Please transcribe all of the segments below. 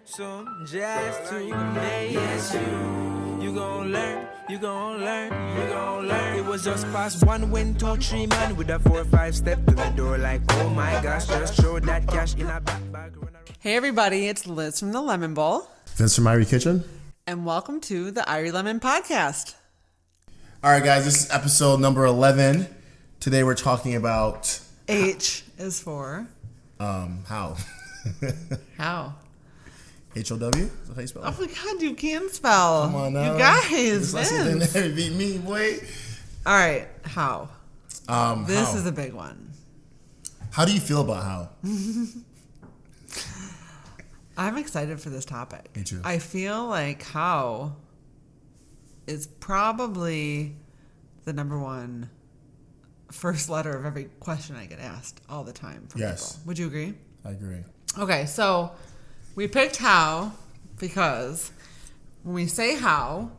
soon, just to yes, you gon' learn, you gon' learn, you gon' learn. It was just past 1, 2, 3 man with a 4, 5 step to the door like, oh my gosh, just throw that cash in a backpack. Hey everybody, it's Liz from the Lemon Bowl. Vince from Irie Kitchen. And welcome to the Irie Lemon Podcast. All right, guys, this is episode number 11. Today we're talking about... H is for... How? How? H-O-W? Is that how you spell it? Oh my God, you can spell. Come on now. You guys, Vince. Beat me, boy. All right, how? This how? is a big one. How do you feel about how? I'm excited for this topic. Me too. I feel like how is probably the number one first letter of every question I get asked all the time from people. Would you agree? I agree. Okay, so we picked how because when we say how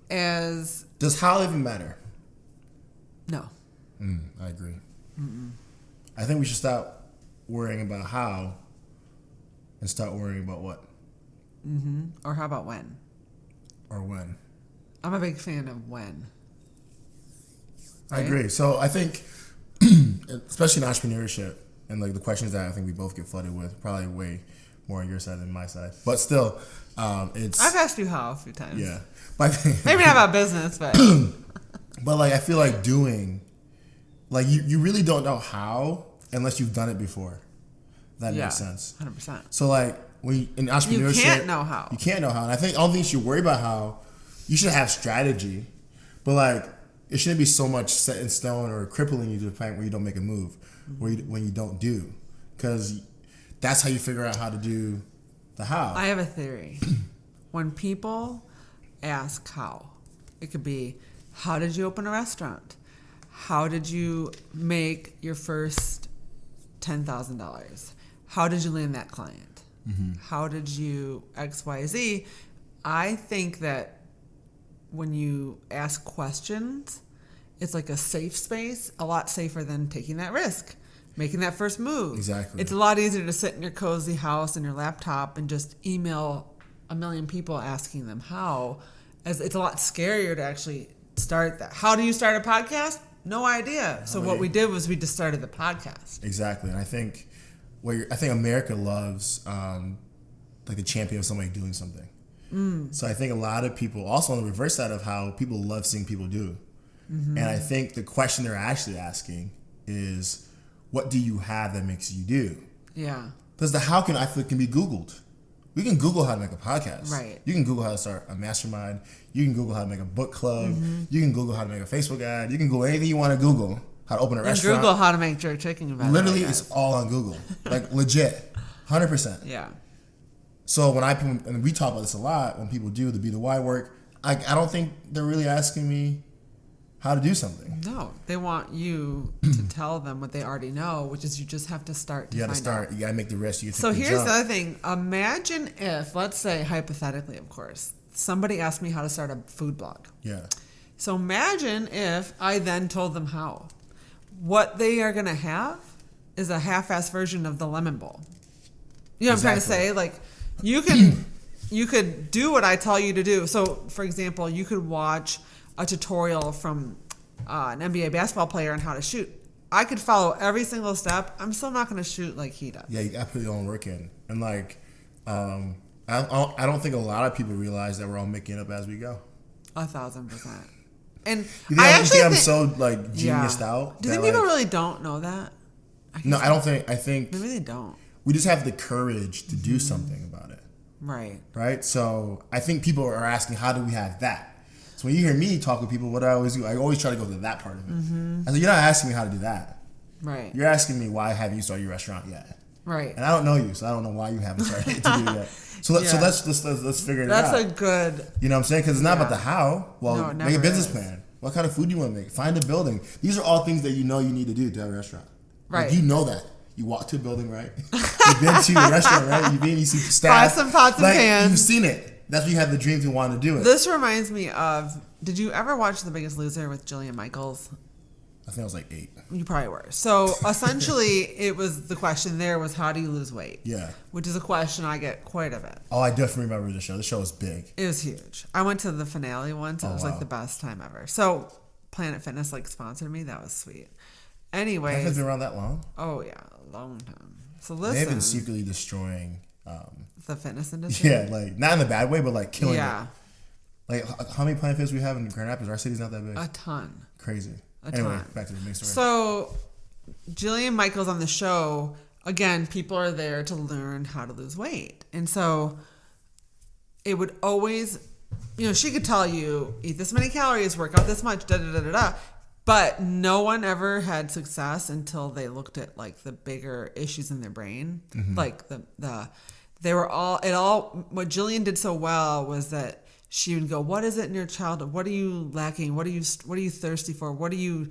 as... Does how even matter? No. I agree. I think we should stop worrying about how and start worrying about what. Or how about when? Or when. I'm a big fan of when. I agree. So I think, especially in entrepreneurship, and like the questions that I think we both get flooded with, probably way more on your side than my side. But still, it's... I've asked you how a few times. Yeah. But maybe not about business, but... But like I feel like doing... Like you really don't know how unless you've done it before. That makes sense. 100%. So like in entrepreneurship... You can't know how. You can't know how. And I don't think you should worry about how. You should have strategy. But like... It shouldn't be so much set in stone or crippling you to the point where you don't make a move, when you don't do. Because that's how you figure out how to do the how. I have a theory. When people ask how, it could be, how did you open a restaurant? How did you make your first $10,000? How did you land that client? How did you XYZ? I think that when you ask questions, it's like a safe space, a lot safer than taking that risk, making that first move. Exactly. It's a lot easier to sit in your cozy house and your laptop and just email a million people asking them how, as it's a lot scarier to actually start that. How do you start a podcast? No idea. So what we did was we just started the podcast. Exactly. And I think America loves like the champion of somebody doing something. So I think a lot of people, also on the reverse side of how people love seeing people do. And I think the question they're actually asking is, what do you have that makes you do? Yeah. Because the how can be Googled. We can Google how to make a podcast. Right. You can Google how to start a mastermind. You can Google how to make a book club. You can Google how to make a Facebook ad. You can Google anything you want to Google. How to open a restaurant. Google how to make jerk chicken. Literally, it's all on Google. Like legit. 100%. Yeah. So and we talk about this a lot, when people do the be the why work, I don't think they're really asking me how to do something. No, they want you to tell them what they already know, which is you just have to start. You got to start. You got to make the risk. So here's the other thing. Imagine if, let's say hypothetically, of course, somebody asked me how to start a food blog. Yeah. So imagine if I then told them how. What they are going to have is a half-assed version of the Lemon Bowl. You know what I'm trying to say? Like, you could do what I tell you to do. So, for example, you could watch a tutorial from an NBA basketball player on how to shoot. I could follow every single step. I'm still not going to shoot like he does. Yeah, you got to put your own work in. And like, I don't think a lot of people realize that we're all making it up as we go. 1,000%. And I think I'm so like geniused out. Do you think people really don't know that? I think they really don't. We just have the courage to do something about it. Right. Right? So I think people are asking, how do we have that? So when you hear me talk with people, what I always do, I always try to go to that part of it. I said, you're not asking me how to do that. Right. You're asking me, why haven't you started your restaurant yet? Right. And I don't know you, so I don't know why you haven't started to do it yet. So let's figure it out. That's a good... You know what I'm saying? Because it's not about the how. Well, make a business plan. What kind of food do you want to make? Find a building. These are all things that you know you need to do to have a restaurant. Right. Like, you know that. You walk to a building, right? You've been to a restaurant, right? You see staff. Buy some pots and pans. You've seen it. That's when you have the dreams and want to do it. This reminds me of, did you ever watch The Biggest Loser with Jillian Michaels? I think I was like 8. You probably were. So essentially, it was the question there was, how do you lose weight? Yeah. Which is a question I get quite a bit. Oh, I definitely remember the show. The show was big. It was huge. I went to the finale once. It was like the best time ever. So Planet Fitness like sponsored me. That was sweet. Anyways. Has it been around that long? Oh, yeah. A long time. So listen. They've been secretly destroying the fitness industry? Yeah, like not in the bad way, but like killing it. Like how many Planet Fitness we have in Grand Rapids? Our city's not that big. A ton. Crazy. Anyway, back to the main story. So, Jillian Michaels on the show, again, people are there to learn how to lose weight. And so, it would always, she could tell you, eat this many calories, work out this much, da-da-da-da-da. But no one ever had success until they looked at, like, the bigger issues in their brain. Mm-hmm. Like, they were what Jillian did so well was that she would go, what is it in your childhood? What are you lacking? What are you thirsty for? What are you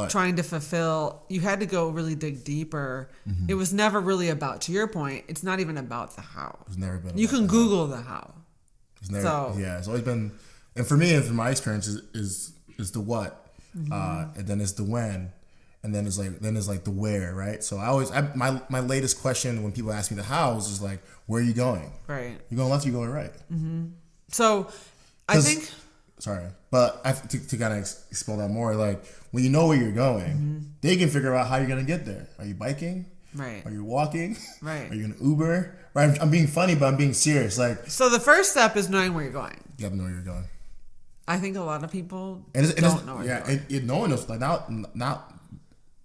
trying to fulfill? You had to go really dig deeper. Mm-hmm. It was never really about, to your point, it's not even about the how. It's never been. You can Google the how. It's never, it's always been, and for me, and from my experience, is the what, and then it's the when, and then it's like the where, right? So my latest question when people ask me the hows is like, where are you going? Right. You going left? You going right? Mm-hmm. So, I think... Sorry, but to kind of explore that more, like, when you know where you're going, they can figure out how you're going to get there. Are you biking? Right. Are you walking? Right. Are you going to Uber? Right. I'm being funny, but I'm being serious. Like, so the first step is knowing where you're going. You have to know where you're going. I think a lot of people don't know where they're going. No one knows. Like, not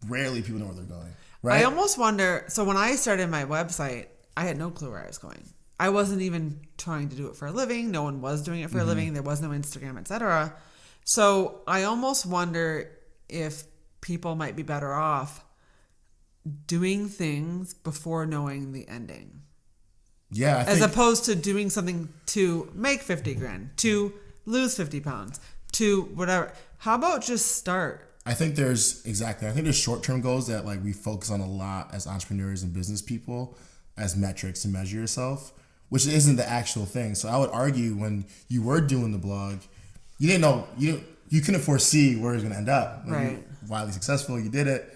rarely people know where they're going. Right. I almost wonder... So when I started my website, I had no clue where I was going. I wasn't even trying to do it for a living. No one was doing it for a living. There was no Instagram, etc. So I almost wonder if people might be better off doing things before knowing the ending. Yeah. As opposed to doing something to make 50 grand, to lose 50 pounds, to whatever. How about just start? I think there's short-term goals that like we focus on a lot as entrepreneurs and business people as metrics to measure yourself, which isn't the actual thing. So I would argue when you were doing the blog, you didn't know, you couldn't foresee where it was going to end up. Like, right. You were wildly successful, you did it.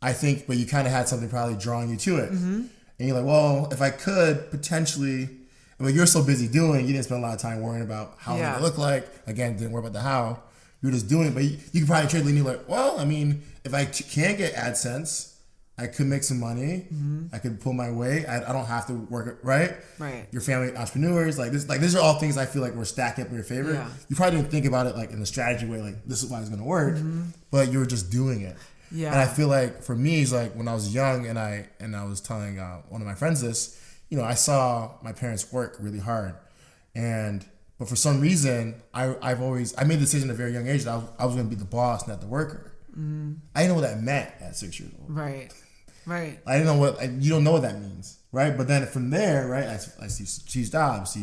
I think, but you kind of had something probably drawing you to it. Mm-hmm. And you're like, well, if I could potentially, but you're so busy doing, you didn't spend a lot of time worrying about how it's going to look like. Again, didn't worry about the how. You were just doing it. But you could probably trade and you're like, well, I mean, if I can't get AdSense, I could make some money. Mm-hmm. I could pull my weight. I don't have to work it, right? Right. Your family entrepreneurs, these are all things I feel like we're stacking up in your favor. Yeah. You probably didn't think about it like in a strategy way, like this is why it's going to work, but you were just doing it. Yeah. And I feel like for me, it's like when I was young and I was telling one of my friends this, I saw my parents work really hard, but for some reason I made the decision at a very young age that I was going to be the boss, not the worker. Mm-hmm. I didn't know what that meant at 6 years old. Right. Right. I didn't know you don't know what that means, right? But then from there, right, I see Steve Jobs,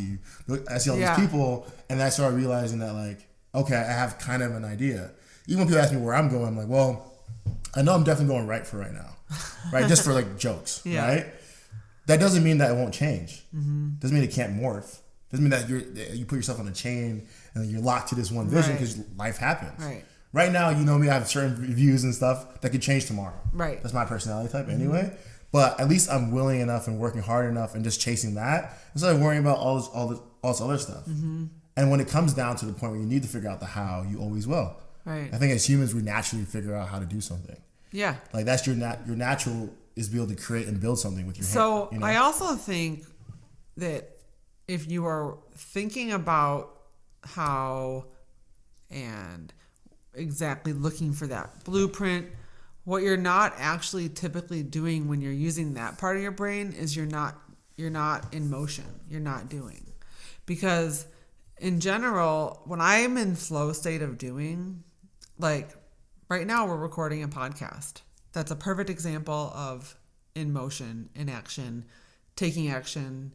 I see all these people, and I started realizing that, like, okay, I have kind of an idea. Even when people ask me where I'm going, I'm like, well, I know I'm definitely going right for right now, right? Just for like jokes, right? That doesn't mean that it won't change. Mm-hmm. Doesn't mean it can't morph. Doesn't mean that you put yourself on a chain and you're locked to this one vision because life happens. Right. Right now, you know me, I have certain views and stuff that could change tomorrow. Right. That's my personality type anyway. But at least I'm willing enough and working hard enough and just chasing that instead of worrying about all this other stuff. Mm-hmm. And when it comes down to the point where you need to figure out the how, you always will. Right. I think as humans, we naturally figure out how to do something. Yeah. Like that's your natural is be able to create and build something with your hand. So I also think that if you are thinking about how and exactly looking for that blueprint, what you're not actually typically doing when you're using that part of your brain is you're not in motion. You're not doing. Because in general, when I'm in flow state of doing, like right now we're recording a podcast. That's a perfect example of in motion, in action, taking action,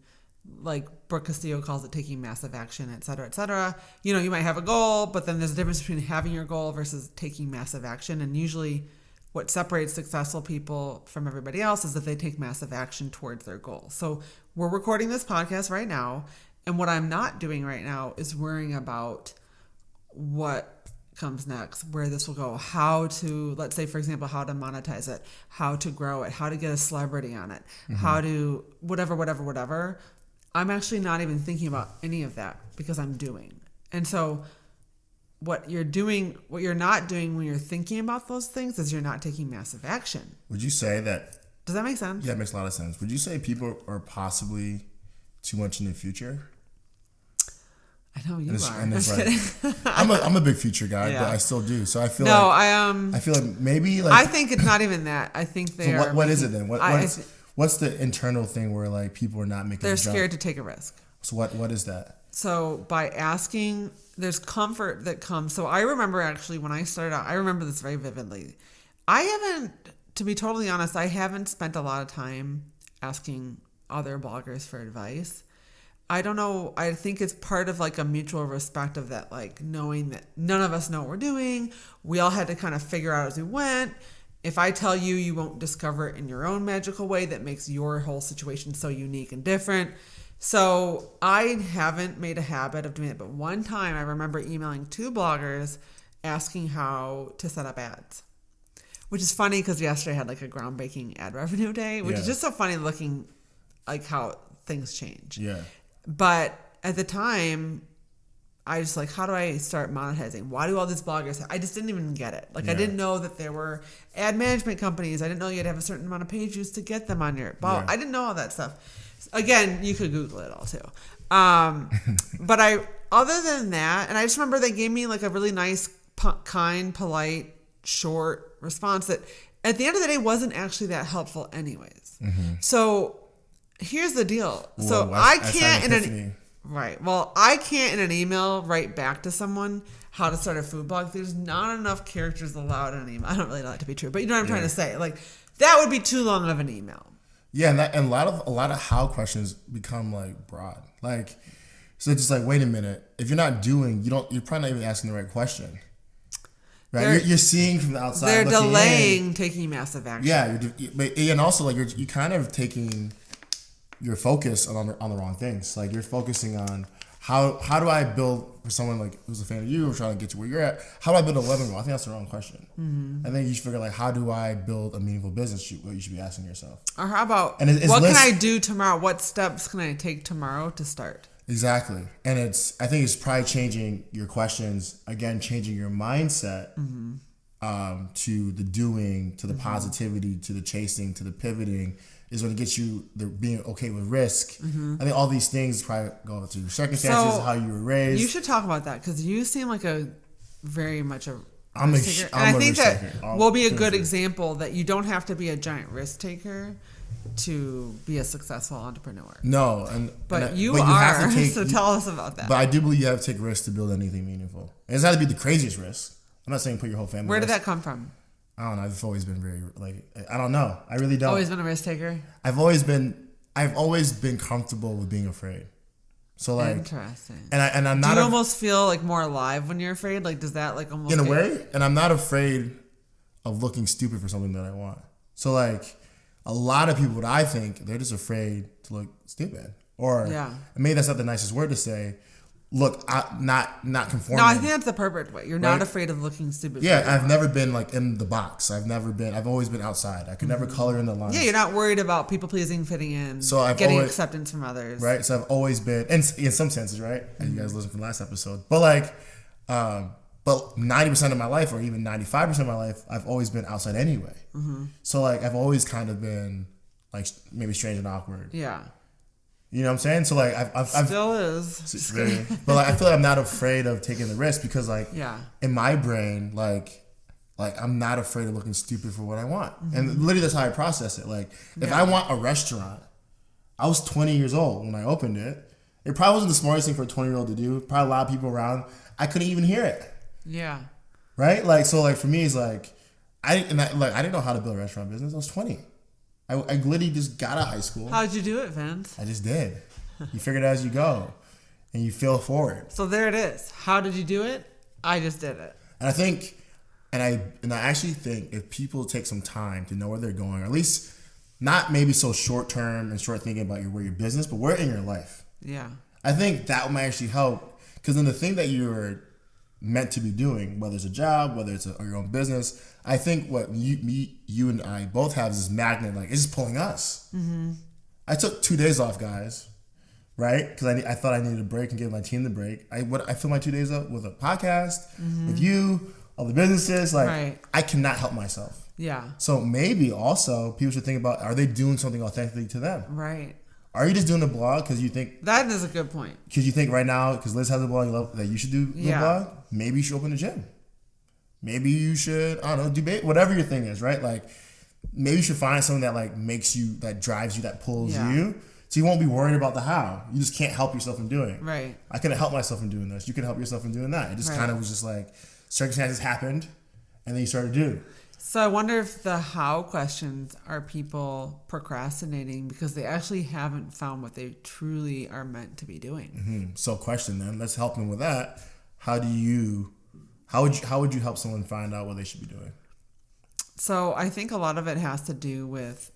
like Brooke Castillo calls it taking massive action, et cetera, et cetera. You might have a goal, but then there's a difference between having your goal versus taking massive action. And usually what separates successful people from everybody else is that they take massive action towards their goal. So we're recording this podcast right now. And what I'm not doing right now is worrying about what comes next, where this will go. How to, let's say, for example, how to monetize it, how to grow it, how to get a celebrity on it, how to whatever. I'm actually not even thinking about any of that because I'm doing. And so what you're not doing when you're thinking about those things is you're not taking massive action. Would you say that? Does that make sense? Yeah, it makes a lot of sense. Would you say people are possibly too much in the future? I know you are. And I'm it's kidding. I'm a big future guy, Yeah. but I still do. So I feel No, I feel like maybe like I think it's not even that. I think they are. what is it then? What's the internal thing where like people are not making? They're the jump? scared to take a risk. So what is that? So by asking, there's comfort that comes. So I remember actually when I started out, I remember this very vividly. To be totally honest, I haven't spent a lot of time asking other bloggers for advice. I don't know. I think it's part of like a mutual respect of that, like knowing that none of us know what we're doing. We all had to kind of figure out as we went. If I tell you, you won't discover it in your own magical way that makes your whole situation so unique and different. So I haven't made a habit of doing it. But one time I remember emailing 2 bloggers asking how to set up ads, which is funny because yesterday I had like a groundbreaking ad revenue day, which is just so funny looking like how things change. Yeah. But at the time, I was like, how do I start monetizing? Why do all these bloggers have? I just didn't even get it. Like, I didn't know that there were ad management companies. I didn't know you had to have a certain amount of page views to get them on your... Well, I didn't know all that stuff. Again, you could Google it all, too. But other than that, and I just remember they gave me like a really nice, kind, polite, short response that at the end of the day wasn't actually that helpful anyways. So... Here's the deal. So I can't I can't in an email write back to someone how to start a food blog. There's not enough characters allowed in an email. I don't really know that to be true, but you know what I'm trying to say. Like that would be too long of an email. Yeah, and a lot of how questions become like broad. Like so it's just like, wait a minute. If you're not doing, you're probably not even asking the right question. Right, you're seeing from the outside. They're delaying taking massive action. Yeah, and also like you're kind of taking your focus on the wrong things. Like you're focusing on how do I build for someone like who's a fan of you or trying to get you where you're at. How do I build a living room? I think that's the wrong question. I think you should figure like how do I build a meaningful business? What you should be asking yourself. Or how about what can I do tomorrow? What steps can I take tomorrow to start? Exactly, and I think it's probably changing your questions again, changing your mindset to the doing, to the positivity, to the chasing, to the pivoting. Is going to get you being okay with risk. I think all these things probably go to your circumstances, how you were raised. You should talk about that because you seem like very much a I'm risk taker. And I think that will be a good taker. Example that you don't have to be a giant risk taker to be a successful entrepreneur. No, but you are. So tell us about that. But I do believe you have to take risks to build anything meaningful. It doesn't have to be the craziest risk. I'm not saying put your whole family. Where did that come from? I don't know. I've always been very I don't know. I really don't. Always been a risk taker? I've always been comfortable with being afraid. So like interesting. And I'm not. Do you almost feel like more alive when you're afraid? Like does that like almost in a way? And I'm not afraid of looking stupid for something that I want. So like a lot of people, what I think, they're just afraid to look stupid. Or maybe that's not the nicest word to say. Look, not conforming. No, I think that's the perfect way. You're not afraid of looking stupid. Yeah, I've never been like in the box. I've always been outside. I could never color in the lines. Yeah, you're not worried about people pleasing, fitting in, so getting acceptance from others. Right. So I've always been, and in some senses, right? And you guys listened from the last episode, but like, but 90% of my life, or even 95% of my life, I've always been outside anyway. So like, I've always kind of been like maybe strange and awkward. Yeah. You know what I'm saying? So like I've still is. But like I feel like I'm not afraid of taking the risk because like in my brain like I'm not afraid of looking stupid for what I want. And literally that's how I process it. Like if I want a restaurant, I was 20 years old when I opened it. It probably wasn't the smartest thing for a 20-year-old to do. Probably a lot of people around. I couldn't even hear it. Yeah. Right? Like so like for me it's like I didn't know how to build a restaurant business. I was 20. I literally just got out of high school. How'd you do it, Vince? I just did. You figure it out as you go, and you feel forward. So there it is. How did you do it? I just did it. And I think, and I actually think if people take some time to know where they're going, or at least not maybe so short term and short thinking about where your business, but where in your life. Yeah. I think that might actually help because then the thing that you're meant to be doing, whether it's a job, whether it's your own business. I think what you and I both have is this magnet, like it's just pulling us. Mm-hmm. I took 2 days off, guys, right? Because I thought I needed a break and give my team the break. I filled my 2 days up with a podcast, with you, all the businesses. Like I cannot help myself. Yeah. So maybe also people should think about, are they doing something authentically to them? Right. Are you just doing a blog because you think... That is a good point. Because you think right now, because Liz has a blog, you love that you should do the blog. Maybe you should open a gym. Maybe you should, I don't know, debate, whatever your thing is, right? Like, maybe you should find something that like makes you, that drives you, that pulls you. So you won't be worried about the how. You just can't help yourself from doing it. Right. I couldn't help myself from doing this. You can help yourself from doing that. It just kind of was just like, circumstances happened, and then you started doing. So I wonder if the how questions are people procrastinating because they actually haven't found what they truly are meant to be doing. Mm-hmm. So question then, let's help them with that. How would you help someone find out what they should be doing? So I think a lot of it has to do with,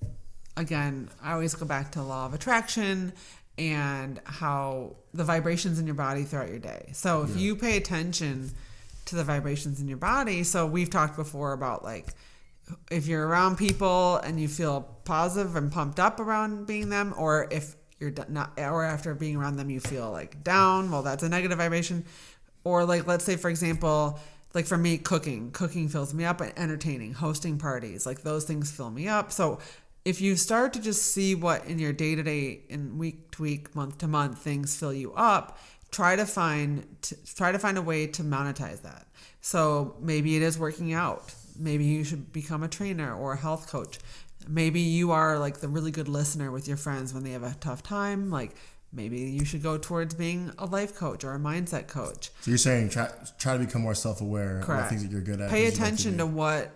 again, I always go back to law of attraction and how the vibrations in your body throughout your day. So if you pay attention to the vibrations in your body. So we've talked before about like, if you're around people and you feel positive and pumped up around being them, or if you're not, or after being around them, you feel like down, well, that's a negative vibration. Or like, let's say for example, like for me, cooking fills me up, and entertaining, hosting parties, like those things fill me up. So if you start to just see what in your day to day and week to week, month to month, things fill you up, try to find a way to monetize that. So maybe it is working out. Maybe you should become a trainer or a health coach. Maybe you are like the really good listener with your friends when they have a tough time. Like maybe you should go towards being a life coach or a mindset coach. So you're saying try to become more self-aware of the things that you're good at. Pay attention to what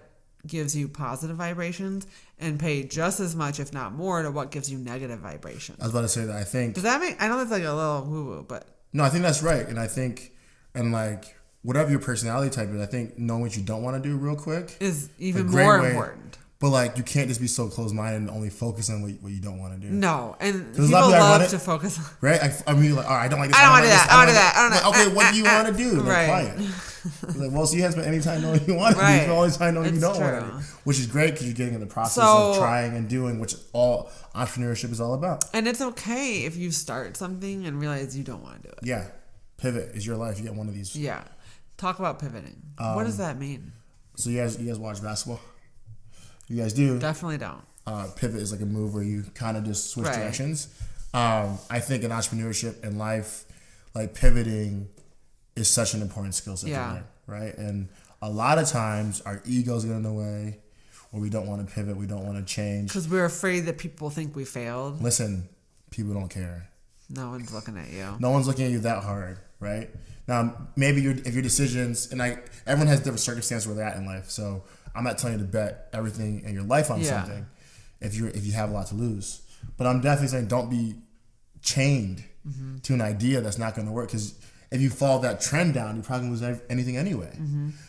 gives you positive vibrations and pay just as much, if not more, to what gives you negative vibrations. I was about to say that. I think... Does that make... I know that's like a little woo-woo, but... No, I think that's right. And I think... And like... Whatever your personality type is, I think knowing what you don't want to do real quick is even more important. But like, you can't just be so close-minded and only focus on what you don't want to do. No, and people love to focus on... Right? I mean, like, all right, I don't like this. I don't want to do that. I want to do that. I don't know. Okay, what do you want to do? Like, right. Quiet. Like, well, so you have to spend any time knowing you want to do. You can always time knowing you don't want to do. Which is great because you're getting in the process of trying and doing, which all entrepreneurship is all about. And it's okay if you start something and realize you don't want to do it. Yeah. Pivot is your life. You get one of these. Yeah. Talk about pivoting. What does that mean? So you guys watch basketball? You guys do? Definitely don't. Pivot is like a move where you kind of just switch directions. I think in entrepreneurship and life, like pivoting is such an important skill set to learn, right? And a lot of times our egos get in the way, or we don't want to pivot, we don't want to change. Because we're afraid that people think we failed. Listen, people don't care. No one's looking at you. No one's looking at you that hard, right? Now, maybe if your decisions, and everyone has different circumstances where they're at in life, so I'm not telling you to bet everything in your life on something if you have a lot to lose. But I'm definitely saying don't be chained to an idea that's not going to work, because if you follow that trend down, you probably lose anything anyway.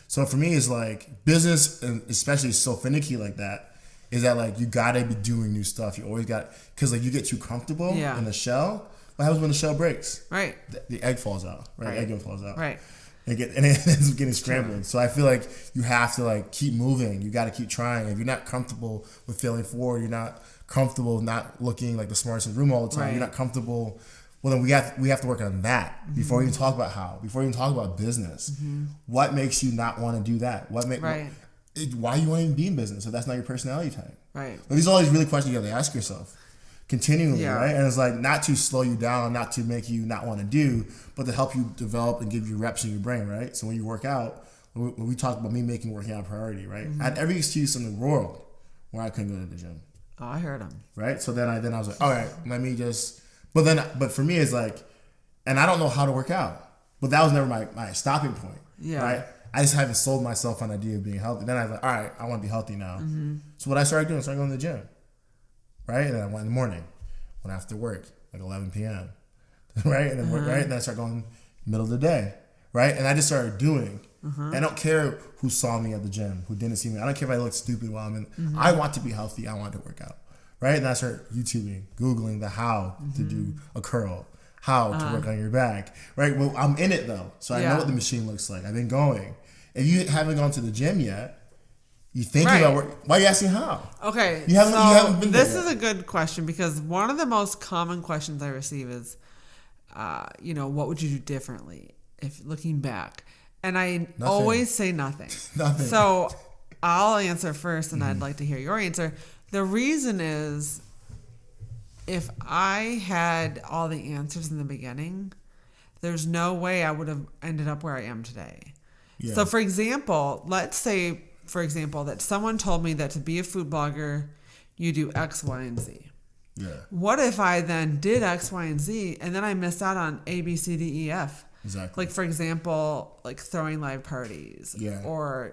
So for me, it's like business, and especially so finicky like that, is that like you got to be doing new stuff. You always got, because like you get too comfortable in the shell. What happens when the shell breaks? Right. The egg falls out. Right. The egg yolk falls out. Right. And it ends up getting scrambled. True. So I feel like you have to like keep moving. You got to keep trying. If you're not comfortable with failing forward, you're not comfortable not looking like the smartest in the room all the time. You're not comfortable. Well, then we have to work on that before we even talk about how. Before we even talk about business. What makes you not want to do that? Why you want to even be in business if that's not your personality type? Right. But these are all these really questions you have to ask yourself continually, right? And it's like not to slow you down, not to make you not want to do, but to help you develop and give you reps in your brain, right? So when you work out, when we talked about me making working out a priority, right? I had every excuse in the world where I couldn't go to the gym. Oh, I heard him. Right? So then I was like, all right, let me just, but for me it's like, and I don't know how to work out, but that was never my stopping point, right? I just haven't sold myself on the idea of being healthy. Then I was like, all right, I want to be healthy now. So what I started doing, I started going to the gym. Right? And then I went in the morning, went after work, like 11 p.m. Right? And then right? And then I started going middle of the day. Right? And I just started doing. I don't care who saw me at the gym, who didn't see me. I don't care if I look stupid while I'm in. I want to be healthy. I want to work out. Right? And I started YouTubing, Googling the how to do a curl. how to work on your back, right? Well, I'm in it though, so I know what the machine looks like. I've been going. If you haven't gone to the gym yet, you thinking about why are you asking how? Okay, you haven't been there this yet. is a good question because one of the most common questions I receive is, what would you do differently if looking back? And I always say nothing. Nothing. So I'll answer first, and I'd like to hear your answer. The reason is, if I had all the answers in the beginning, there's no way I would have ended up where I am today. Yeah. So, for example, let's say, that someone told me that to be a food blogger, you do X, Y, and Z. Yeah. What if I then did X, Y, and Z, and then I missed out on A, B, C, D, E, F? Exactly. Like, for example, like throwing live parties. Yeah. Or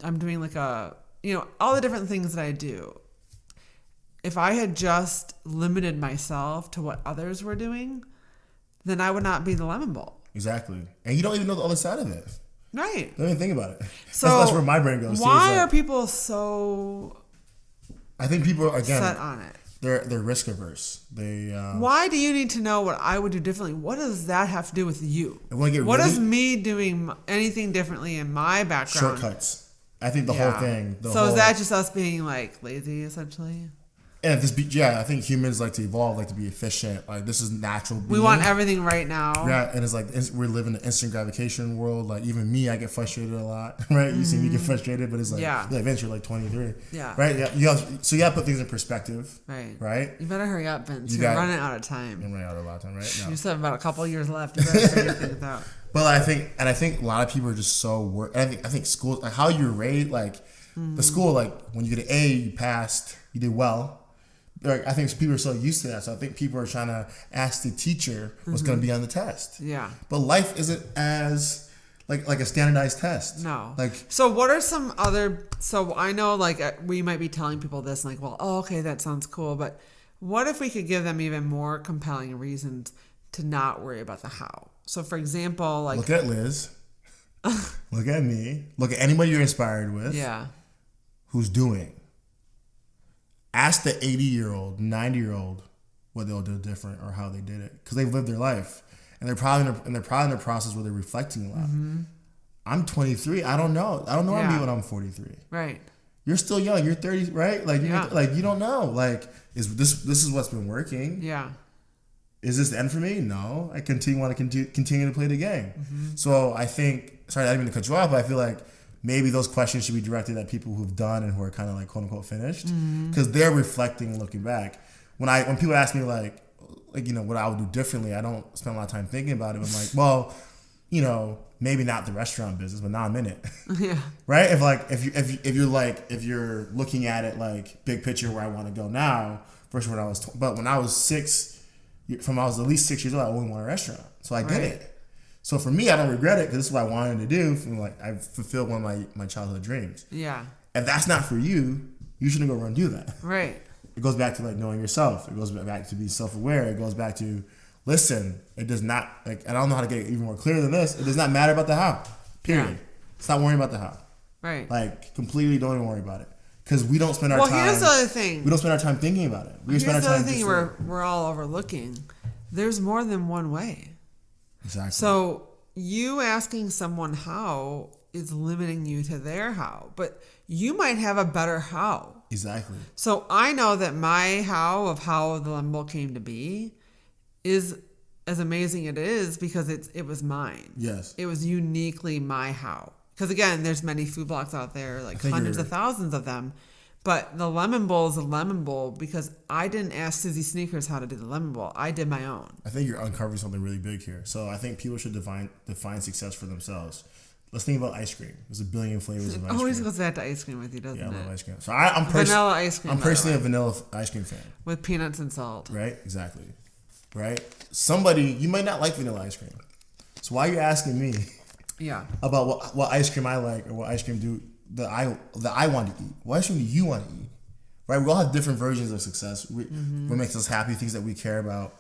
I'm doing like all the different things that I do. If I had just limited myself to what others were doing, then I would not be the lemon bowl. Exactly. And you don't even know the other side of it. Right. Don't even think about it. So that's where my brain goes. Why are people so I think people are, again, set on it? They're risk averse. Why do you need to know what I would do differently? What does that have to do with you? What is me doing anything differently in my background? Shortcuts. I think the whole thing. Is that just us being like lazy, essentially? And I think humans like to evolve, like to be efficient. Like this is natural. We want everything right now. Yeah, and it's like we live in an instant gratification world. Like even me, I get frustrated a lot, right? You see me get frustrated, but it's like, Vince, you're like 23. Yeah. Right? Yeah. You got to put things in perspective. Right. Right? You better hurry up, Vince. You're running out of time. I'm running out of time, right? No. You still have about a couple years left. You better figure things out. But I think a lot of people are just so worried. I think school, like how you're raised, like the school, like when you get an A, you passed, you did well. Like, I think people are so used to that. So I think people are trying to ask the teacher what's going to be on the test. Yeah. But life isn't as like a standardized test. No. Like, so what are some other? So I know we might be telling people this, like, well, okay, that sounds cool, but what if we could give them even more compelling reasons to not worry about the how? So for example, like, look at Liz, look at me, look at anybody you're inspired with. Yeah. Who's doing. Ask the 80-year-old, 90-year-old what they'll do different or how they did it, because they've lived their life and they're probably in the process where they're reflecting a lot. Mm-hmm. I'm 23. I don't know. What I'm gonna be when I'm 43. Right. You're still young. You're 30, right? Like you don't know. Like is this is what's been working? Yeah. Is this the end for me? No. I want to continue to play the game. Mm-hmm. So I think. Sorry, I didn't mean to cut you off, but I feel like maybe those questions should be directed at people who've done and who are kind of like quote unquote finished, because they're reflecting and looking back. When people ask me like what I would do differently, I don't spend a lot of time thinking about it. I'm like, well, maybe not the restaurant business, but now I'm in it. Yeah. Right? If you're looking at it like big picture where I want to go now versus when I was when I was 6, from I was at least 6 years old, I only wanted a restaurant, so I did it. So for me, I don't regret it because this is what I wanted to do. I fulfilled one of my childhood dreams. Yeah. If that's not for you, you shouldn't go run and do that. Right. It goes back to like knowing yourself. It goes back to be self-aware. It goes back to listen. It does not I don't know how to get it even more clear than this. It does not matter about the how. Period. Yeah. Stop worrying about the how. Right. Like completely don't even worry about it. Because we don't spend our time. Well, here's the other thing. We don't spend our time thinking about it. We spend our time. Here's the other thing we're all overlooking. There's more than one way. Exactly. So you asking someone how is limiting you to their how, but you might have a better how. Exactly. So I know that my how of how the lemon bowl came to be is as amazing it is because it was mine. Yes. It was uniquely my how. Because again, there's many food blocks out there, like hundreds of thousands of them. But the lemon bowl is a lemon bowl because I didn't ask Susie Sneakers how to do the lemon bowl. I did my own. I think you're uncovering something really big here. So I think people should define success for themselves. Let's think about ice cream. There's a billion flavors of ice cream. It always goes back to ice cream with you, doesn't it? Yeah, I love ice cream. So vanilla ice cream. I'm personally a vanilla ice cream fan. With peanuts and salt. Right? Exactly. Right? You might not like vanilla ice cream. So why are you asking me about what ice cream I like or what ice cream that I want to eat? What ice cream do you want to eat? Right? We all have different versions of success. What makes us happy, things that we care about.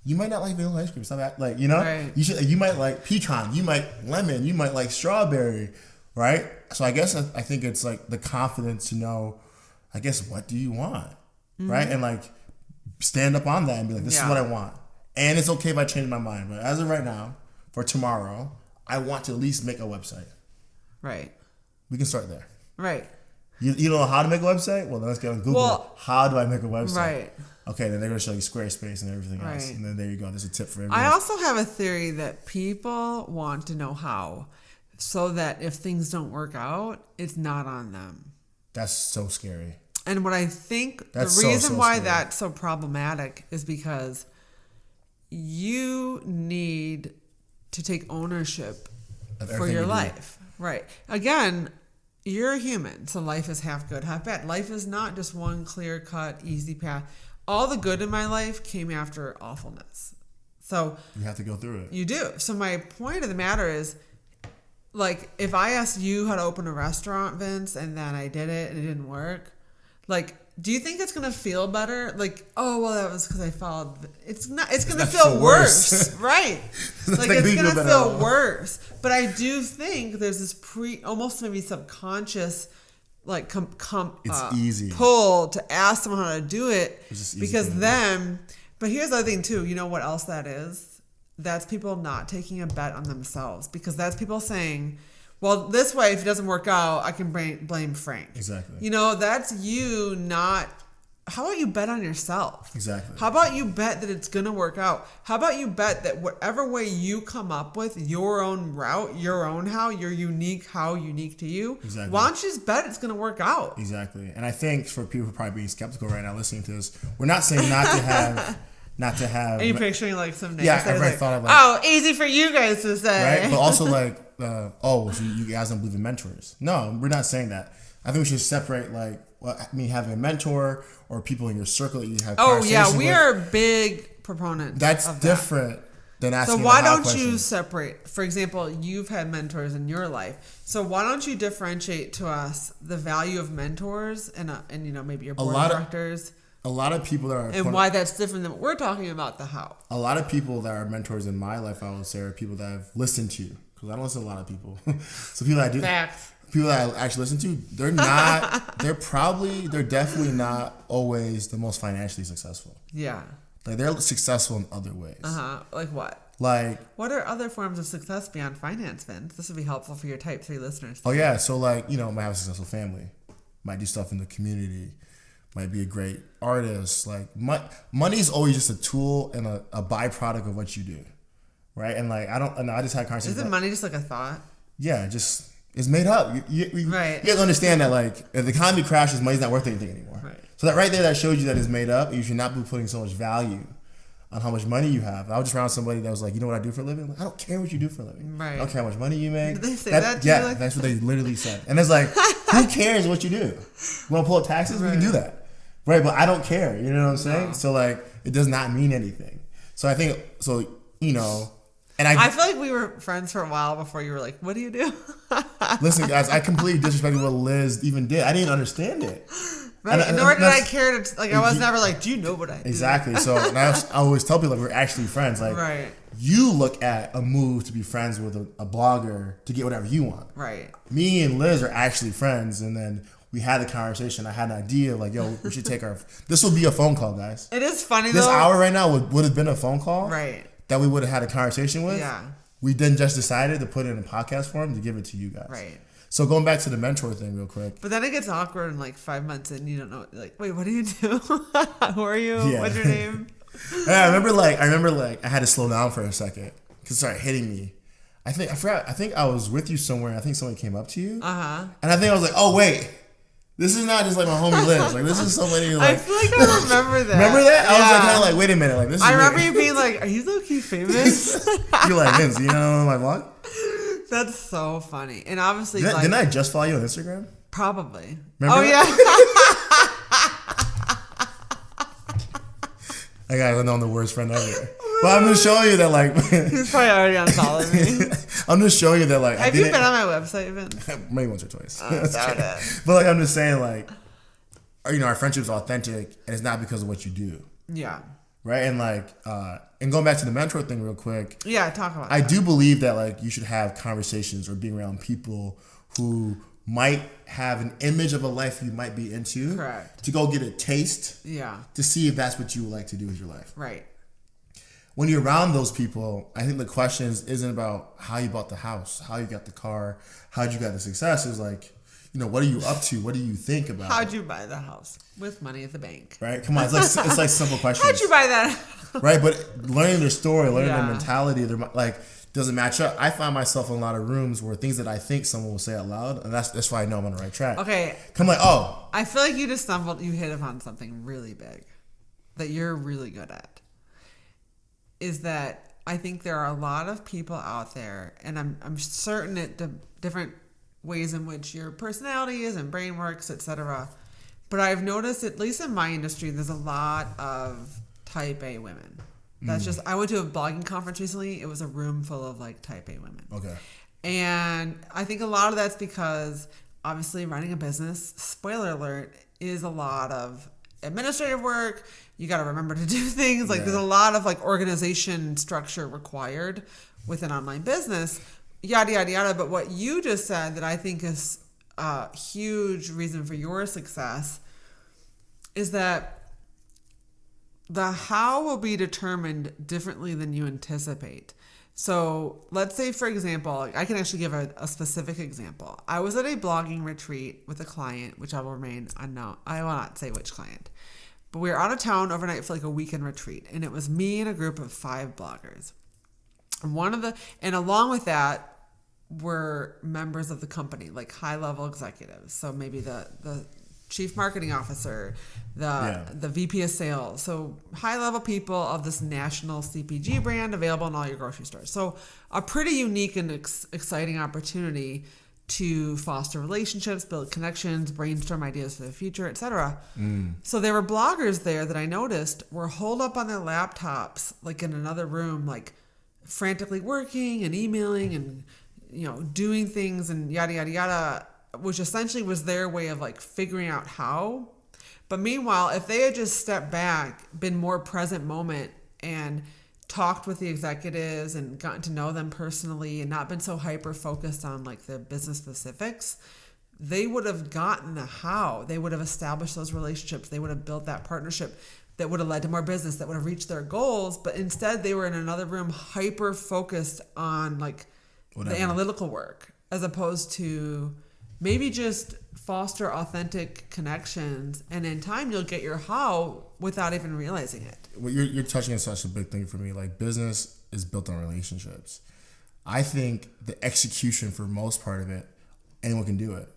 You might not like vanilla ice cream. Stop that. Right. You might like pecan. You might lemon. You might like strawberry. Right? So I guess I think it's like the confidence to know, I guess, what do you want? Right? And like stand up on that and be like, this is what I want. And it's okay if I change my mind. But as of right now, for tomorrow, I want to at least make a website. Right. We can start there. Right. You don't know how to make a website? Well, then let's go on Google. Well, how do I make a website? Right. Okay, then they're going to show you Squarespace and everything else. Right. And then there you go. There's a tip for everyone. I also have a theory that people want to know how, so that if things don't work out, it's not on them. That's so scary. And what I think That's the reason so why scary. that's so problematic is because you need to take ownership Of for everything your you do. life. Right. Again, you're a human, so life is half good, half bad. Life is not just one clear-cut, easy path. All the good in my life came after awfulness. So You have to go through it. you do. So my point of the matter is, like, if I asked you how to open a restaurant, Vince, and then I did it and it didn't work, like, do you think it's gonna feel better? Like, oh well, that was because I followed. It's not. It's gonna feel worse, right? Like it's gonna feel worse. But I do think there's this almost maybe subconscious, like It's easy. pull to ask someone how to do it It's just easy because to do. then. But here's the other thing too. You know what else that is? That's people not taking a bet on themselves, because that's people saying, well, this way, if it doesn't work out, I can blame Frank. Exactly. You know, that's you not. How about you bet on yourself? Exactly. How about you bet that it's going to work out? How about you bet that whatever way you come up with, your own route, your own your unique to you, Exactly. why don't you just bet it's going to work out? Exactly. And I think for people who are probably being skeptical right now listening to this, we're not saying not to have. Are you picturing like some names? Yeah, that are I like, thought of like, oh, easy for you guys to say. right? But also like, so you guys don't believe in mentors. No, we're not saying that. I think we should separate like, having a mentor or people in your circle that you have. Oh yeah, we with. are big proponents. That's of different than asking. So why the how don't you questions. separate? For example, you've had mentors in your life. So why don't you differentiate to us the value of mentors and maybe your board of directors, A lot of people that are and why that's different than what we're talking about, the how. A lot of people that are mentors in my life, I would say, are people that I've listened to, because I don't listen to a lot of people. So people that I do. Facts. People that I actually listen to, they're not. they're definitely not always the most financially successful. Yeah. Like they're successful in other ways. Like what? Like, what are other forms of success beyond finance, Vince? This would be helpful for your type 3 listeners. oh yeah, so like, might have a successful family, might do stuff in the community, might be a great artist. Like money is always just a tool and a byproduct of what you do, right? And like I just had a conversation. Isn't money just like a thought? Yeah, just it's made up. Right. You have to understand that like if the economy crashes, money's not worth anything anymore. Right. So that right there, that shows you that it's made up. You should not be putting so much value on how much money you have. I was just around somebody that was like, you know what I do for a living? Like, I don't care what you do for a living. Right. I don't care how much money you make. Did they say that to yeah, you? Like- that's what they literally said. And it's like, who cares what you do? You want to pull up taxes? We can do that. Right, but I don't care. You know what I'm saying? No. So like, it does not mean anything. So I think, and I feel like we were friends for a while before you were like, what do you do? listen, guys, I completely disrespected what Liz even did. I didn't understand it. Right. And Nor did I that's- care to, I was never like, do you know what I do? Exactly. So and I always tell people that we're actually friends. Like, Right. you look at a move to be friends with a blogger to get whatever you want. Right. Me and Liz are actually friends, and then we had the conversation. I had an idea, like, yo, we should take this will be a phone call, guys. It is funny This though. hour right now would have been a phone call. Right. That we would have had a conversation with. Yeah. We then just decided to put it in a podcast form to give it to you guys. Right. So going back to the mentor thing real quick. But then it gets awkward in like 5 months and you don't know, like, wait, what do you do? Who are you? Yeah. What's your name? Yeah, I remember I had to slow down for a second because it started hitting me. I think I was with you somewhere. I think somebody came up to you. And I think I was like, oh wait, this is not just like my homie Liz. Like this is somebody like. I feel like I remember that. Remember that? Yeah. I was like kind of like, wait a minute, like this. I is remember weird. you being like, are you low-key famous? You're like, Vince, you know my vlog? That's so funny. And obviously, Didn't I just follow you on Instagram? Probably. Remember oh, that? yeah. I gotta know I'm the worst friend ever. But I'm just showing you that like. He's probably already unfollowed me. I'm just showing you that like. Have you been on my website, Vince? Maybe once or twice. Doubt it. But like I'm just saying like, our friendship's authentic and it's not because of what you do. Yeah. Right. And like, and going back to the mentor thing real quick. Yeah, talk about I that. do believe that like you should have conversations or being around people who might have an image of a life you might be into. Correct. To go get a taste. Yeah. To see if that's what you would like to do with your life. Right. when you're around those people, I think the question isn't about how you bought the house, how you got the car, how'd you got the success. It's like, what are you up to? What do you think about? How'd you buy the house with money at the bank? Right? Come on, it's like simple questions. How'd you buy that? Right, but learning their story, learning their mentality, their doesn't match up. I find myself in a lot of rooms where things that I think someone will say out loud, and that's why I know I'm on the right track. Okay. I'm like, oh. I feel like you hit upon something really big that you're really good at. Is that I think there are a lot of people out there, and I'm certain at the different ways in which your personality is and brain works, etc. But I've noticed, at least in my industry, there's a lot of type A women. That's just, I went to a blogging conference recently. It was a room full of like type A women. Okay. And I think a lot of that's because obviously running a business, spoiler alert, is a lot of administrative work. You got to remember to do things. Like there's a lot of like organization structure required with an online business, yada, yada, yada. But what you just said that I think is a huge reason for your success is that the how will be determined differently than you anticipate. So let's say, for example, I can actually give a specific example. I was at a blogging retreat with a client, which I will remain unknown. I will not say which client. But we were out of town overnight for like a weekend retreat. And it was me and a group of 5 bloggers. And along with that were members of the company, like high-level executives. So maybe the chief marketing officer, the VP of sales. So high-level people of this national CPG brand available in all your grocery stores. So a pretty unique and exciting opportunity to foster relationships, build connections, brainstorm ideas for the future, etc. So there were bloggers there that I noticed were holed up on their laptops, like in another room, like frantically working and emailing and, doing things and yada, yada, yada, which essentially was their way of like figuring out how. But meanwhile, if they had just stepped back, been more present moment and talked with the executives and gotten to know them personally and not been so hyper focused on like the business specifics, they would have gotten the how. They would have established those relationships. They would have built that partnership that would have led to more business, that would have reached their goals. But instead they were in another room hyper focused on like the analytical work, as opposed to maybe just foster authentic connections, and in time you'll get your how without even realizing it. Well, you're touching on such a big thing for me. Like business is built on relationships. I think the execution for most part of it, anyone can do it,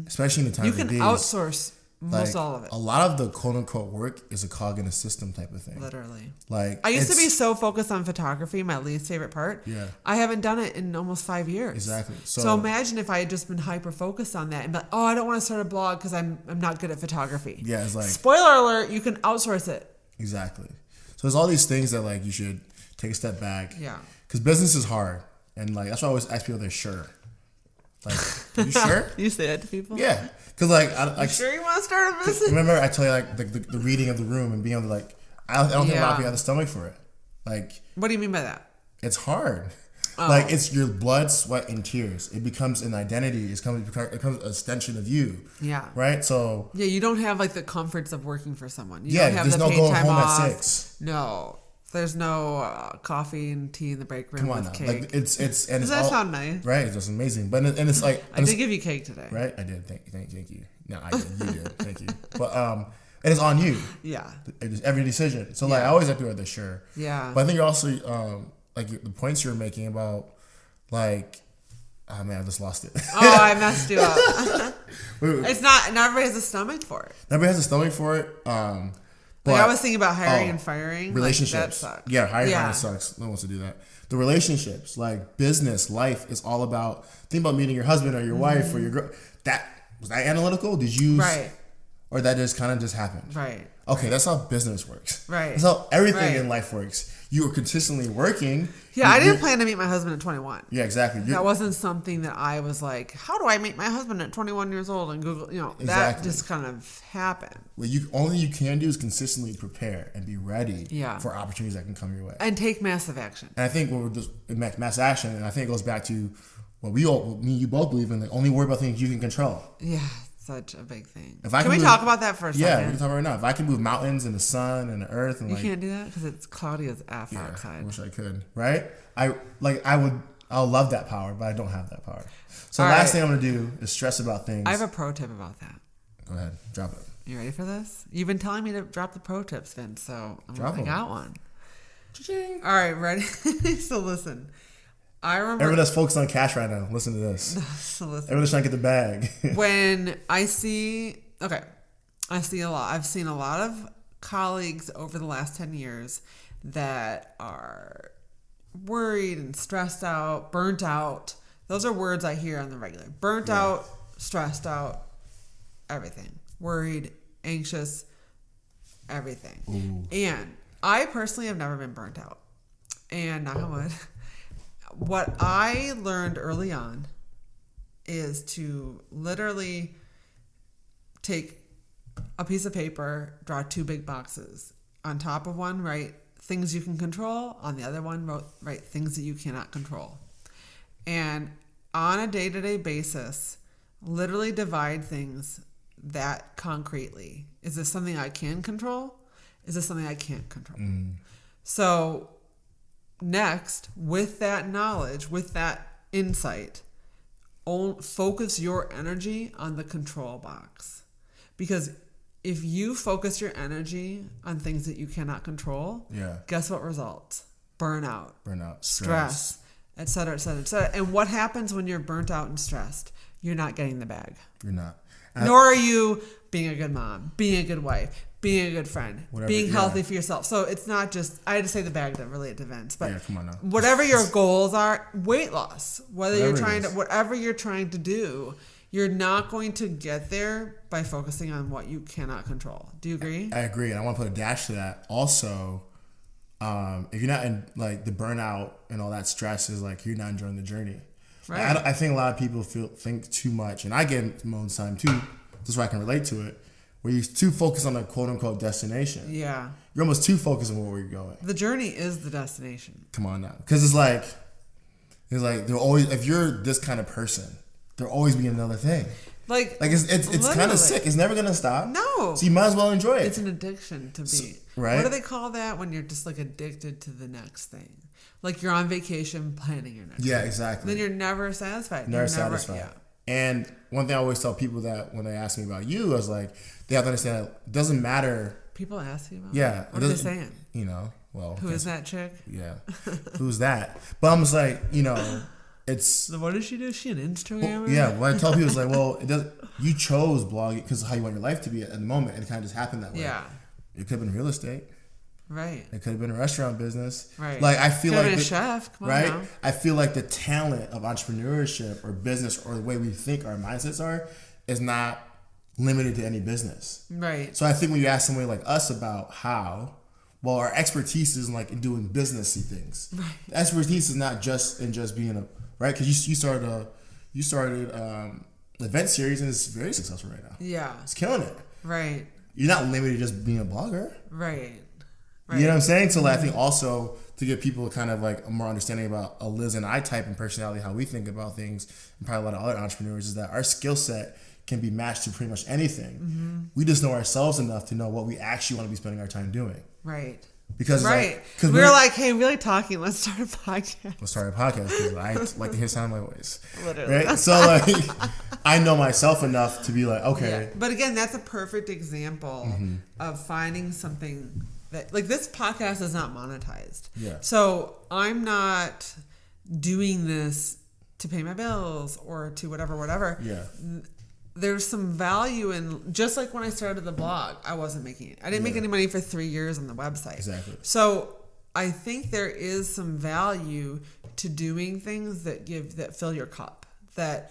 especially in the times you can outsource most all of it. A lot of the quote unquote work is a cog in a system type of thing. Literally. Like I used to be so focused on photography, my least favorite part. Yeah. I haven't done it in almost 5 years. Exactly. So imagine if I had just been hyper focused on that and be like, I don't want to start a blog because I'm not good at photography. Yeah, it's like spoiler alert, you can outsource it. Exactly. So there's all these things that like you should take a step back. Yeah. Because business is hard, and like that's why I always ask people, they're sure. Like, are you sure? You say that to people? Yeah. Because like, you sure you want to start a business? Remember, I tell you like the reading of the room and being able to like, I don't think a lot of people have the stomach for it. Like, what do you mean by that? It's hard. Like it's your blood, sweat, and tears. It becomes an identity. It becomes an extension of you. Yeah. Right. So. Yeah, you don't have like the comforts of working for someone. You don't have there's the no paid going time home off. at 6. No. There's no coffee and tea in the break room. Come on with now. cake. Like does that sound nice? Right, it's just amazing. But and it's like I did give you cake today. Right, I did. Thank you. No, I did. You did. Thank you. But and it's on you. Yeah. It's every decision. So like I always have people that sure. Yeah. But I think you're also like the points you're making about like. Oh man, I just lost it. Oh, I messed you up. It's not everybody has a stomach for it. Everybody has a stomach for it. But I was thinking about hiring and firing. Relationships. Like, that sucks. Yeah, hiring sucks. No one wants to do that. The relationships, like business, life is all about, think about meeting your husband or your wife or your girl. Was that analytical? Did you? Right. Or that just kind of just happened? Right. Okay, that's how business works. Right. That's how everything in life works. You are consistently working. Yeah, I didn't plan to meet my husband at 21. Yeah, exactly. That wasn't something that I was like, how do I meet my husband at 21 years old? And Google, that just kind of happened. What only you can do is consistently prepare and be ready for opportunities that can come your way. And take massive action. And I think what we're just mass action, and I think it goes back to what me and you both believe in, like only worry about things you can control. Yeah. such a big thing. Can we talk about that for a second? Yeah, we can talk about it right now. If I can move mountains and the sun and the earth, and you can't do that because it's cloudy as F outside. I wish I could. Right? I'll love that power, but I don't have that power. So All last thing I'm gonna do is stress about things. I have a pro tip about that. Go ahead, drop it. You ready for this? You've been telling me to drop the pro tips, Vince, so I got one. Cha-ching. All right, ready? So listen. I remember everyone that's focused on cash right now. Listen to this. So listen. Everyone's trying to get the bag. When I see a lot. I've seen a lot of colleagues over the last 10 years that are worried and stressed out, burnt out. Those are words I hear on the regular. Burnt out, stressed out, everything. Worried, anxious, everything. Ooh. And I personally have never been burnt out. And knock on wood. What I learned early on is to literally take a piece of paper, draw 2 big boxes. On top of one, write things you can control. On the other one, write things that you cannot control. And on a day-to-day basis, literally divide things that concretely. Is this something I can control? Is this something I can't control? So next, with that knowledge, with that insight, focus your energy on the control box. Because if you focus your energy on things that you cannot control, guess what results? Burnout, stress, et cetera, et cetera, et cetera. And what happens when you're burnt out and stressed? You're not getting the bag. You're not. Nor are you being a good mom, being a good wife, being a good friend, being healthy for yourself. So it's not just, I had to say the bag to relate to Vince, but come on now. Whatever your goals are, weight loss, whatever you're trying to do, you're not going to get there by focusing on what you cannot control. Do you agree? I agree. And I want to put a dash to that. Also, if you're not in like the burnout and all that stress is like, you're not enjoying the journey. Right. I think a lot of people think too much, and I get it my own time too, just so I can relate to it, where you're too focused on a quote-unquote destination. Yeah. You're almost too focused on where you're going. The journey is the destination. Come on now. Because it's like they're always, if you're this kind of person, there'll always be another thing. Like it's kind of sick. It's never going to stop. No. So you might as well enjoy it. It's an addiction to be. Right. What do they call that when you're just like addicted to the next thing? Like you're on vacation planning your next thing. Exactly. Then you're never satisfied. Never satisfied. Yeah. And one thing I always tell people that when they ask me about you, I was like, they have to understand that it doesn't matter. People ask you about what are they saying? Who is that chick? Yeah. Who's that? But I'm just like, it's. So what does she do? Is she an Instagrammer? What I tell people is like, well, it does. You chose blogging because of how you want your life to be at the moment, and it kind of just happened that way. Yeah. It could have been real estate. Right. It could have been a restaurant business. Right. Like I feel like a chef. Come on right. Now. I feel like the talent of entrepreneurship or business or the way we think our mindsets are is not limited to any business. Right. So I think when you ask somebody like us about how, well, our expertise is like in doing businessy things. Right. The expertise is not just in just being a right because you started an event series and it's very successful right now. Yeah. It's killing it. Right. You're not limited to just being a blogger. Right. Right. You know what I'm saying? So like, I think also to give people kind of like a more understanding about a Liz and I type and personality, how we think about things, and probably a lot of other entrepreneurs, is that our skill set can be matched to pretty much anything. Mm-hmm. We just know ourselves enough to know what we actually want to be spending our time doing. Right. Because we're like, hey, really talking. Let's start a podcast. Let's start a podcast because I like to hear sound of my voice. Literally. Right. So like, I know myself enough to be like, okay. Yeah. But again, that's a perfect example of finding something. Like this podcast is not monetized. Yeah. So I'm not doing this to pay my bills or to whatever. Yeah. There's some value in, just like when I started the blog, I wasn't making it. I didn't make any money for 3 years on the website. Exactly. So I think there is some value to doing things that fill your cup, that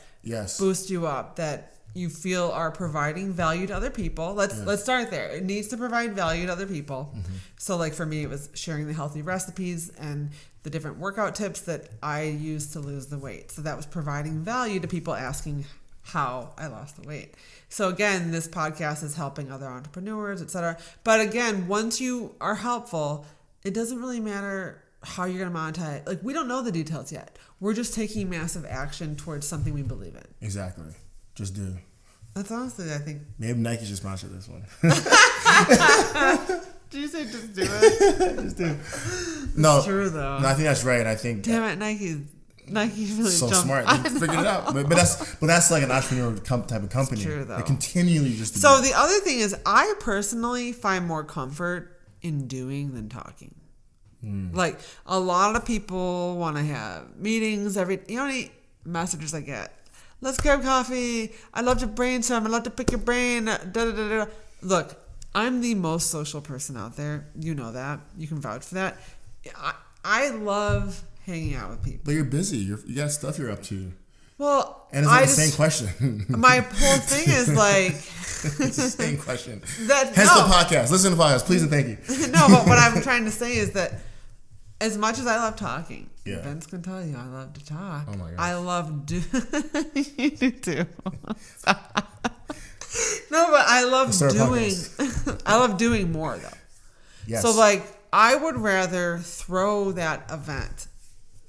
boost you up, that you feel are providing value to other people. Let's start there. It needs to provide value to other people. Mm-hmm. So like for me, it was sharing the healthy recipes and the different workout tips that I use to lose the weight. So that was providing value to people asking how I lost the weight. So again, this podcast is helping other entrepreneurs, etc. But again, once you are helpful, it doesn't really matter how you're going to monetize. Like we don't know the details yet. We're just taking massive action towards something we believe in. Exactly. Just do. That's honestly, I think. Maybe Nike should sponsor this one. Did you say just do it? Just do. No, it's true though. No, I think that's right. I think. Damn it, Nike really so jumped. smart. They figured it out. But that's like an entrepreneurial type of company. It's true though. They continually just. So the other thing is, I personally find more comfort in doing than talking. Like a lot of people want to have meetings you know how many messages I get? Let's grab coffee. I'd love to brainstorm. I'd love to pick your brain. Da, da, da, da. Look, I'm the most social person out there. You know that. You can vouch for that. I love hanging out with people. But you're busy. You got stuff you're up to. Well, and it's like the same question. My whole thing is like... it's the same question. Hence the podcast. Listen to the podcast. Please and thank you. No, but what I'm trying to say is that as much as I love talking, yeah. Vince can tell you I love to talk. Oh my God. I love you do too. No, but I love doing. I love doing more though. Yes. So like, I would rather throw that event.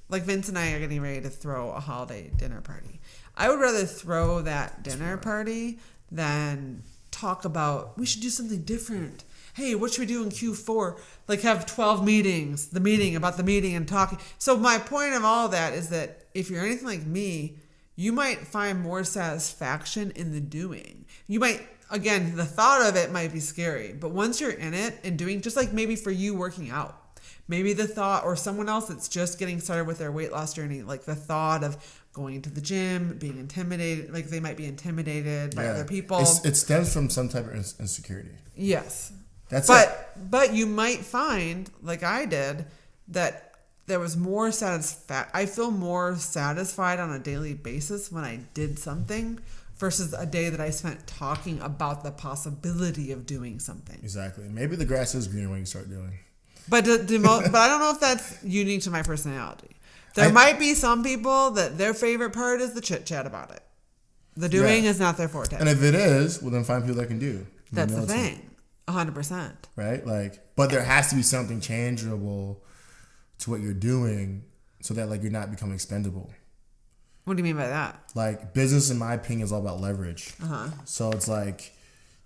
Like Vince and I are getting ready to throw a holiday dinner party. I would rather throw that dinner party than talk about we should do something different. Hey, what should we do in Q4? Like have 12 meetings, the meeting about the meeting and talking. So my point of all that is that if you're anything like me, you might find more satisfaction in the doing. You might, again, the thought of it might be scary, but once you're in it and doing, just like maybe for you working out, maybe the thought, or someone else that's just getting started with their weight loss journey, like the thought of going to the gym, being intimidated, like they might be intimidated by other people. It stems from some type of insecurity. Yes. That's it. But you might find, like I did, that there was more I feel more satisfied on a daily basis when I did something versus a day that I spent talking about the possibility of doing something. Exactly. Maybe the grass is greener when you start doing. But but I don't know if that's unique to my personality. There might be some people that their favorite part is the chit chat about it. The doing is not their forte. And if it is, well then find people that can do. That's the thing. 100%. Right? Like, but there has to be something changeable to what you're doing so that like you're not becoming expendable. What do you mean by that? Like business, in my opinion, is all about leverage. So it's like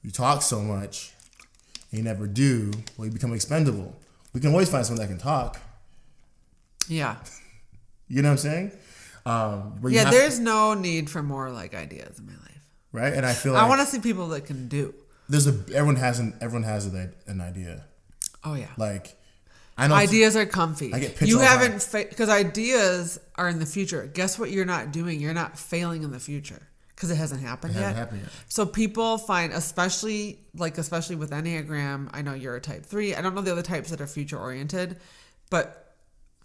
you talk so much, and you never do, well, you become expendable. We can always find someone that can talk. Yeah. You know what I'm saying? There's no need for more like ideas in my life. Right? And I feel like I want to see people that can do. Everyone has an idea. Oh yeah. Like I know ideas are comfy. I get pitched you all the haven't because ideas are in the future. Guess what? You're not doing. You're not failing in the future because it hasn't happened yet. So people find, especially with Enneagram. I know you're a type 3. I don't know the other types that are future oriented, but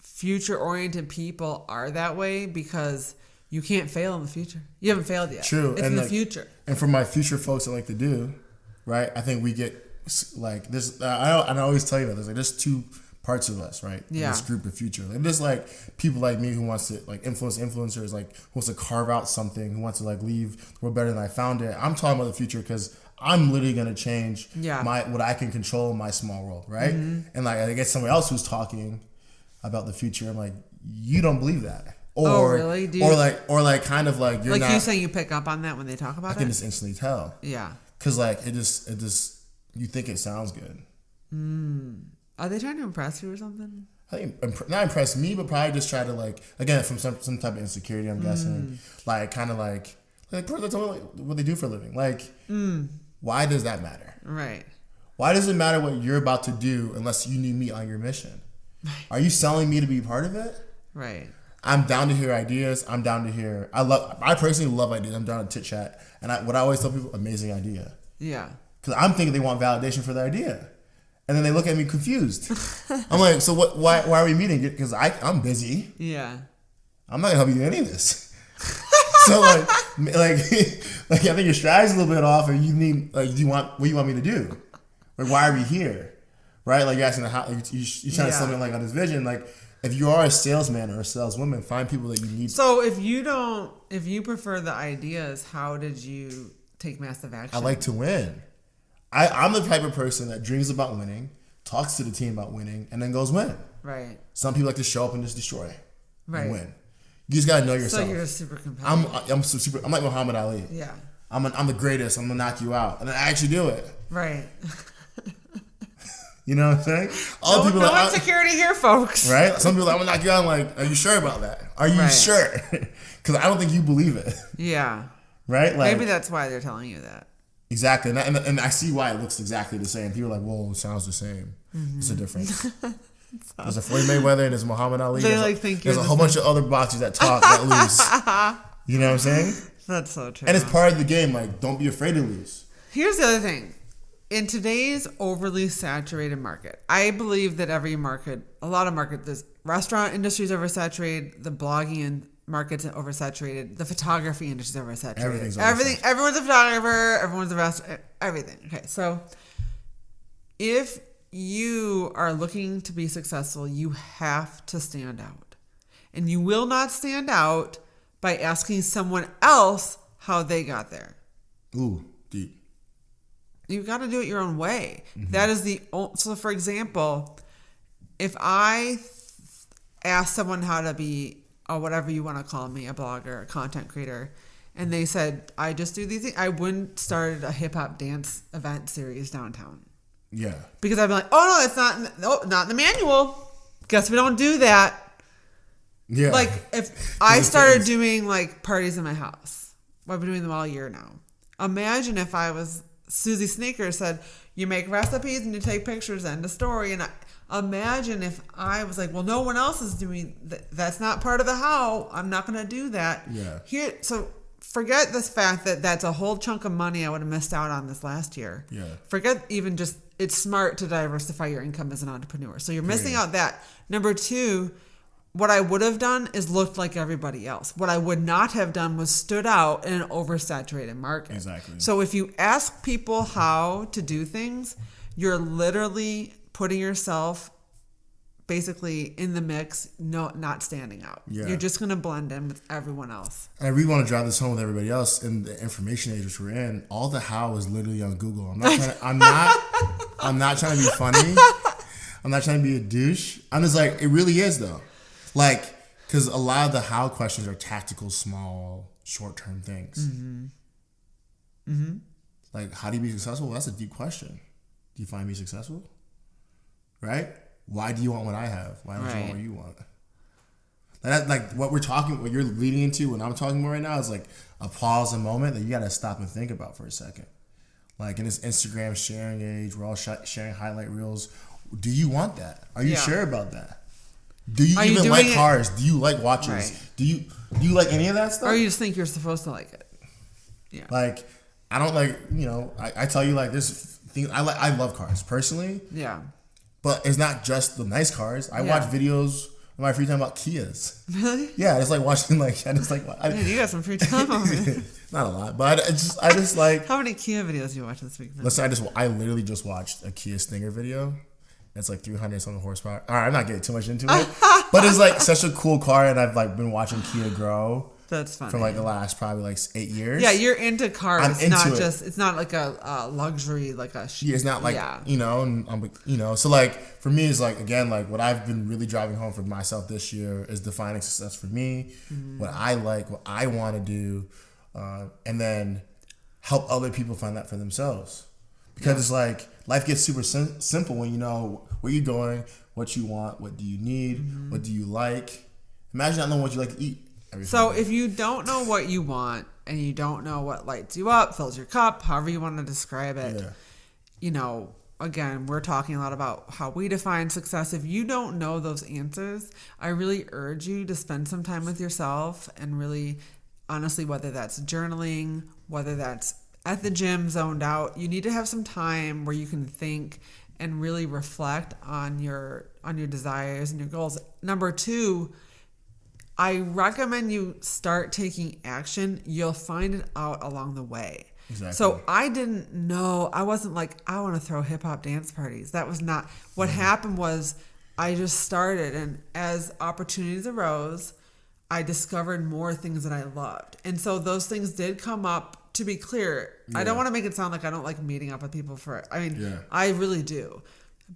future oriented people are that way because you can't fail in the future. You haven't failed yet. True. It's in the future. And for my future folks that like to do, right? I think we get like this. I always tell you that there's two parts of us, right? Yeah. In this group of future. And there's like people like me who wants to like influence influencers, like who wants to carve out something, who wants to like leave the world better than I found it. I'm talking about the future because I'm literally gonna change what I can control in my small world, right? Mm-hmm. And like I get somebody else who's talking about the future. I'm like, you don't believe that. Or really? Or like kind of like you're like not, you saying you pick up on that when they talk about it? I can just instantly tell. Yeah. Cause like it just you think it sounds good. Are they trying to impress you or something? I think not impress me, but probably just try to like, again, from some type of insecurity, I'm guessing. Like kind of like that's what they do for a living. Like, why does that matter? Right. Why does it matter what you're about to do unless you need me on your mission? Are you selling me to be part of it? Right. I'm down to hear ideas. I'm down to hear. I personally love ideas. I'm down to chit chat. And what I always tell people, amazing idea. Yeah. Because I'm thinking they want validation for their idea. And then they look at me confused. I'm like, so what? Why are we meeting? Because I'm busy. Yeah. I'm not gonna help you do any of this. So like I think your strategy's a little bit off, and you need what do you want me to do? Like, why are we here? Right? Like you're asking how you're trying to sell me like on this vision. Like if you are a salesman or a saleswoman, find people that you need. So if you prefer the ideas, how did you take massive action? I like to win. I'm the type of person that dreams about winning, talks to the team about winning, and then goes win. Right. Some people like to show up and just destroy. Right. And win. You just gotta know yourself. So you're super competitive. I'm like Muhammad Ali. Yeah. I'm the greatest. I'm gonna knock you out, and then I actually do it. Right. You know what I'm saying? No, people no insecurity here, folks. Right? Some people are like, I'm gonna knock you out. I'm like, are you sure about that? Are you sure? Because I don't think you believe it. Yeah. Right? Like, maybe that's why they're telling you that. Exactly. And I see why it looks exactly the same. People are like, whoa, it sounds the same. Mm-hmm. It's a difference. There's a Floyd Mayweather and there's Muhammad Ali. There's a whole bunch of other boxers that talk that lose. You know what I'm saying? That's so true. And it's part of the game. Like, don't be afraid to lose. Here's the other thing. In today's overly saturated market, I believe that every market, a lot of markets, the restaurant industry is oversaturated, the blogging market's oversaturated, the photography industry is oversaturated. Everything's oversaturated. Everyone's a photographer, everyone's a restaurant, everything. Okay, so if you are looking to be successful, you have to stand out. And you will not stand out by asking someone else how they got there. Ooh, deep. You've got to do it your own way. Mm-hmm. That is so for example, if I ask someone how to be, or whatever you want to call me, a blogger, a content creator, and they said, I just do these things, I wouldn't start a hip hop dance event series downtown. Yeah. Because I'd be like, oh no, it's not in the manual. Guess we don't do that. Yeah. Like if I started doing like parties in my house, I've been doing them all year now. Imagine if I was Susie Sneaker said, you make recipes and you take pictures, end of story. And imagine if I was like, well, no one else is doing that. That's not part of the how. I'm not going to do that. Yeah. So forget this fact that that's a whole chunk of money I would have missed out on this last year. Yeah. Forget even just, it's smart to diversify your income as an entrepreneur. So you're missing out that. Number two, what I would have done is looked like everybody else. What I would not have done was stood out in an oversaturated market. Exactly. So if you ask people how to do things, you're literally putting yourself basically in the mix, not standing out. Yeah. You're just going to blend in with everyone else. And I really want to drive this home with everybody else in the information age which we're in. All the how is literally on Google. I'm not trying to be funny. I'm not trying to be a douche. I'm just like, it really is though. Like, because a lot of the how questions are tactical, small, short-term things. Mm-hmm. Mm-hmm. Like, how do you be successful? Well, that's a deep question. Do you find me successful? Right? Why do you want what I have? Why don't you want what you want? Like what you're leading into, when I'm talking about right now, is like a pause, a moment that you got to stop and think about for a second. Like in this Instagram sharing age, we're all sharing highlight reels. Do you want that? Are you sure about that? Do you even like cars? Do you like watches? Right. Do you like any of that stuff? Or you just think you're supposed to like it? Yeah. Like, I don't like, I tell you like this thing, I love cars personally. Yeah. But it's not just the nice cars. I watch videos in my free time about Kias. Really? Yeah, it's like watching you got some free time over it. Not a lot, but I just like. How many Kia videos do you watch this week? Listen, I literally just watched a Kia Stinger video. It's like 300 something horsepower. All right, I'm not getting too much into it, but it's like such a cool car, and I've like been watching Kia grow. That's funny. For like the last probably like 8 years. Yeah, you're into cars. I'm into it. It's not like a luxury, like a. Yeah, it's not like So like for me, it's like again like what I've been really driving home for myself this year is defining success for me, what I like, what I want to do, and then help other people find that for themselves. Because it's like life gets super simple when you know where you're going, what you want, what do you need, what do you like. Imagine not knowing what you like to eat. So if you don't know what you want and you don't know what lights you up, fills your cup, however you want to describe it, again, we're talking a lot about how we define success. If you don't know those answers, I really urge you to spend some time with yourself and really, honestly, whether that's journaling, whether that's at the gym zoned out, you need to have some time where you can think and really reflect on your desires and your goals. Number two, I recommend you start taking action. You'll find it out along the way. Exactly. So I didn't know, I wasn't like, I want to throw hip hop dance parties. That was not, what happened was I just started, and as opportunities arose, I discovered more things that I loved. And so those things did come up. To be clear, I don't want to make it sound like I don't like meeting up with people I really do.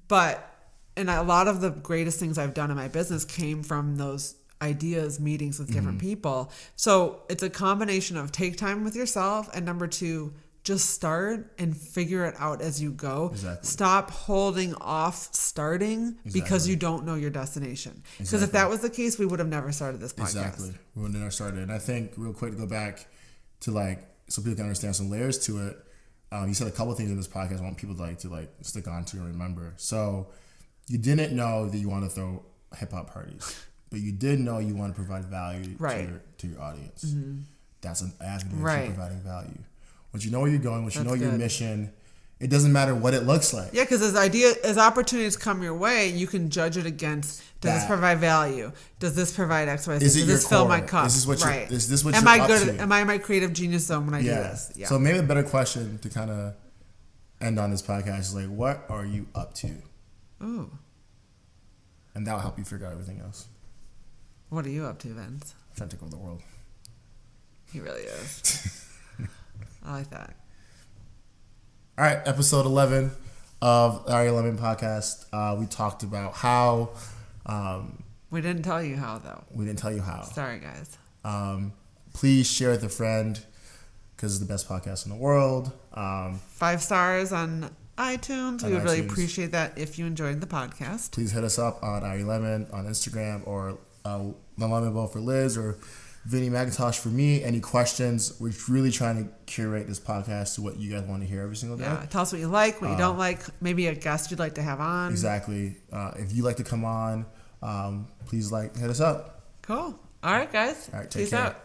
But, and a lot of the greatest things I've done in my business came from those ideas, meetings with different people. So it's a combination of take time with yourself, and number two, just start and figure it out as you go. Exactly. Stop holding off starting because you don't know your destination. Because if that was the case, we would have never started this podcast. Exactly. We would have never started. And I think real quick to go back to like, so people can understand some layers to it. You said a couple of things in this podcast I want people to stick on to and remember. So you didn't know that you want to throw hip hop parties, but you did know you want to provide value to your audience. Mm-hmm. That's an avenue of providing value. Once you know where you're going, once you know your mission, it doesn't matter what it looks like. Yeah, because as opportunities come your way, you can judge it against, does this provide value? Does this provide X, Y, Z? Does this fill my cup? Is this what you're am I up good? to? Am I my creative genius zone when I do this? Yeah. So maybe a better question to kind of end on this podcast is like, what are you up to? Ooh. And that'll help you figure out everything else. What are you up to, Vince? I'm trying to take over the world. He really is. I like that. All right, episode 11 of the Irie Lemon podcast. We talked about how... we didn't tell you how, though. We didn't tell you how. Sorry, guys. Please share with a friend because it's the best podcast in the world. 5 stars on iTunes. We would really appreciate that if you enjoyed the podcast. Please hit us up on Irie Lemon on Instagram or My Lemon Bowl for Liz or Vinny McIntosh for me. Any questions? We're really trying to curate this podcast to what you guys want to hear every single day. Yeah, tell us what you like, what you don't like. Maybe a guest you'd like to have on. Exactly. If you'd like to come on, please hit us up. Cool. All right, guys. All right, take Peace care. out.